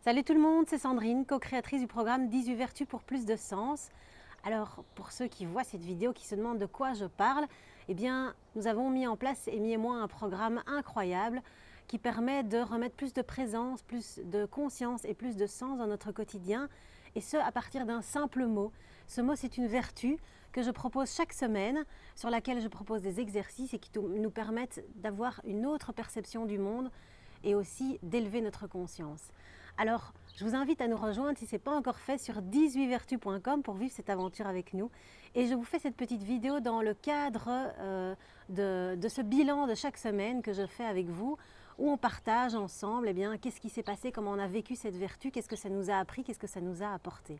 Salut tout le monde, c'est Sandrine, co-créatrice du programme 18 vertus pour plus de sens. Alors, pour ceux qui voient cette vidéo, qui se demandent de quoi je parle, eh bien, nous avons mis en place, Amy et moi, un programme incroyable qui permet de remettre plus de présence, plus de conscience et plus de sens dans notre quotidien, et ce, à partir d'un simple mot. Ce mot, c'est une vertu que je propose chaque semaine, sur laquelle je propose des exercices et qui nous permettent d'avoir une autre perception du monde et aussi d'élever notre conscience. Alors, je vous invite à nous rejoindre si ce n'est pas encore fait sur 18vertus.com pour vivre cette aventure avec nous. Et je vous fais cette petite vidéo dans le cadre de ce bilan de chaque semaine que je fais avec vous, où on partage ensemble qu'est-ce qui s'est passé, comment on a vécu cette vertu, qu'est-ce que ça nous a appris, qu'est-ce que ça nous a apporté.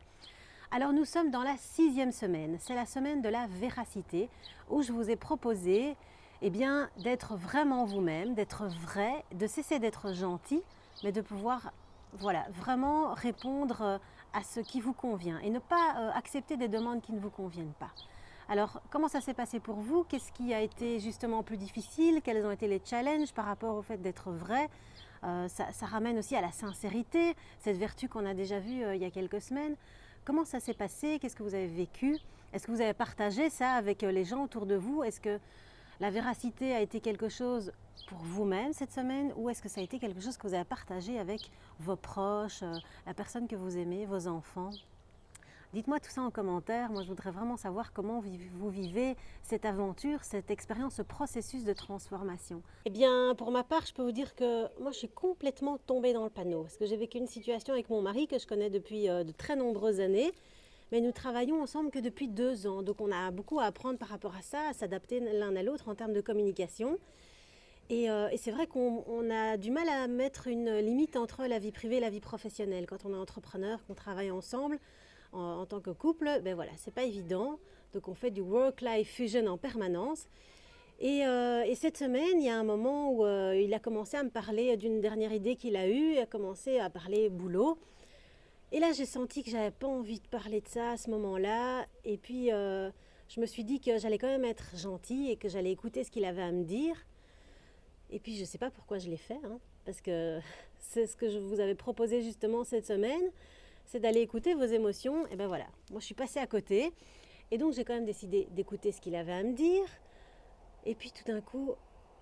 Alors nous sommes dans la 6e semaine, c'est la semaine de la véracité, où je vous ai proposé d'être vraiment vous-même, d'être vrai, de cesser d'être gentil, mais de pouvoir vraiment répondre à ce qui vous convient et ne pas accepter des demandes qui ne vous conviennent pas. Alors, comment ça s'est passé pour vous? Qu'est-ce qui a été justement plus difficile? Quels ont été les challenges par rapport au fait d'être vrai? Ça ramène aussi à la sincérité, cette vertu qu'on a déjà vue il y a quelques semaines. Comment ça s'est passé? Qu'est-ce que vous avez vécu? Est-ce que vous avez partagé ça avec les gens autour de vous? Est-ce que la véracité a été quelque chose pour vous-même cette semaine, ou est-ce que ça a été quelque chose que vous avez partagé avec vos proches, la personne que vous aimez, vos enfants? Dites-moi tout ça en commentaire. Moi, je voudrais vraiment savoir comment vous vivez cette aventure, cette expérience, ce processus de transformation. Eh bien, pour ma part, je peux vous dire que moi, je suis complètement tombée dans le panneau. Parce que j'ai vécu une situation avec mon mari que je connais depuis de très nombreuses années. Mais nous travaillons ensemble que depuis 2 ans. Donc, on a beaucoup à apprendre par rapport à ça, à s'adapter l'un à l'autre en termes de communication. Et c'est vrai qu'on a du mal à mettre une limite entre la vie privée et la vie professionnelle. Quand on est entrepreneur, qu'on travaille ensemble en tant que couple, c'est pas évident. Donc on fait du work-life fusion en permanence. Et cette semaine, il y a un moment où il a commencé à me parler d'une dernière idée qu'il a eue, il a commencé à parler boulot. Et là, j'ai senti que j'avais pas envie de parler de ça à ce moment-là. Et puis, je me suis dit que j'allais quand même être gentille et que j'allais écouter ce qu'il avait à me dire. Et puis, je ne sais pas pourquoi je l'ai fait, parce que c'est ce que je vous avais proposé justement cette semaine, c'est d'aller écouter vos émotions. Et ben voilà, moi je suis passée à côté. Et donc, j'ai quand même décidé d'écouter ce qu'il avait à me dire. Et puis, tout d'un coup,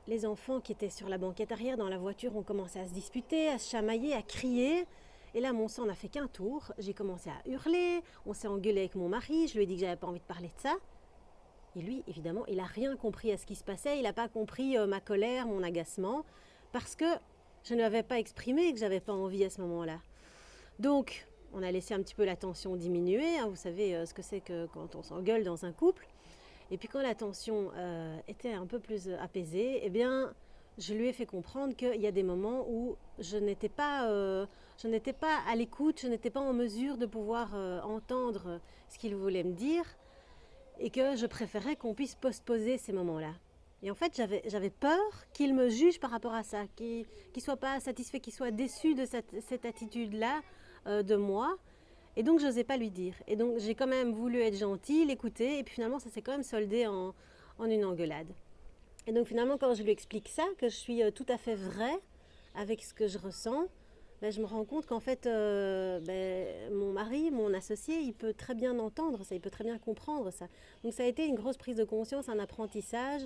les enfants qui étaient sur la banquette arrière dans la voiture ont commencé à se disputer, à se chamailler, à crier. Et là, mon sang n'a fait qu'un tour. J'ai commencé à hurler, on s'est engueulé avec mon mari, je lui ai dit que j'avais pas envie de parler de ça. Et lui, évidemment, il n'a rien compris à ce qui se passait, il n'a pas compris ma colère, mon agacement, parce que je ne l'avais pas exprimé et que je n'avais pas envie à ce moment-là. Donc, on a laissé un petit peu la tension diminuer, vous savez ce que c'est que quand on s'engueule dans un couple. Et puis quand la tension était un peu plus apaisée, je lui ai fait comprendre qu'il y a des moments où je n'étais pas à l'écoute, je n'étais pas en mesure de pouvoir entendre ce qu'il voulait me dire, et que je préférais qu'on puisse postposer ces moments-là. Et en fait, j'avais peur qu'il me juge par rapport à ça, qu'il ne soit pas satisfait, qu'il soit déçu de cette attitude-là de moi. Et donc, je n'osais pas lui dire. Et donc, j'ai quand même voulu être gentille, l'écouter, et puis finalement, ça s'est quand même soldé en une engueulade. Et donc, finalement, quand je lui explique ça, que je suis tout à fait vraie avec ce que je ressens, je me rends compte qu'en fait, mon mari, mon associé, il peut très bien entendre ça, il peut très bien comprendre ça. Donc ça a été une grosse prise de conscience, un apprentissage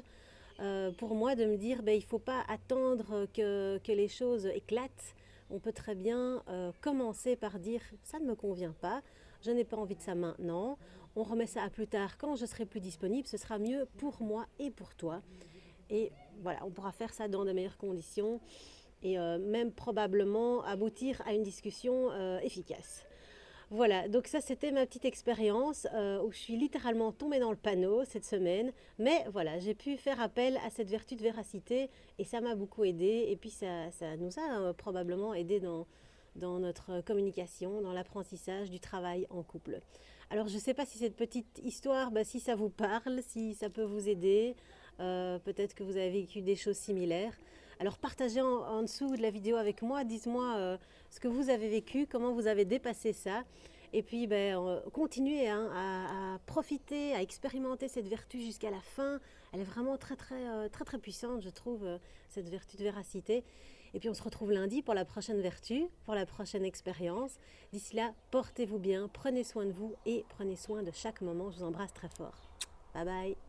pour moi de me dire il ne faut pas attendre que les choses éclatent. On peut très bien commencer par dire ça ne me convient pas, je n'ai pas envie de ça maintenant, on remet ça à plus tard quand je serai plus disponible, ce sera mieux pour moi et pour toi. Et voilà, on pourra faire ça dans de meilleures conditions et même probablement aboutir à une discussion efficace. Voilà, donc ça c'était ma petite expérience où je suis littéralement tombée dans le panneau cette semaine, mais voilà, j'ai pu faire appel à cette vertu de véracité et ça m'a beaucoup aidé, et puis ça nous a probablement aidé dans notre communication, dans l'apprentissage du travail en couple. Alors je ne sais pas si cette petite histoire, si ça vous parle, si ça peut vous aider, peut-être que vous avez vécu des choses similaires. Alors partagez en dessous de la vidéo avec moi, dites-moi ce que vous avez vécu, comment vous avez dépassé ça. Et puis continuez à profiter, à expérimenter cette vertu jusqu'à la fin. Elle est vraiment très puissante, je trouve, cette vertu de véracité. Et puis on se retrouve lundi pour la prochaine vertu, pour la prochaine expérience. D'ici là, portez-vous bien, prenez soin de vous et prenez soin de chaque moment. Je vous embrasse très fort. Bye bye.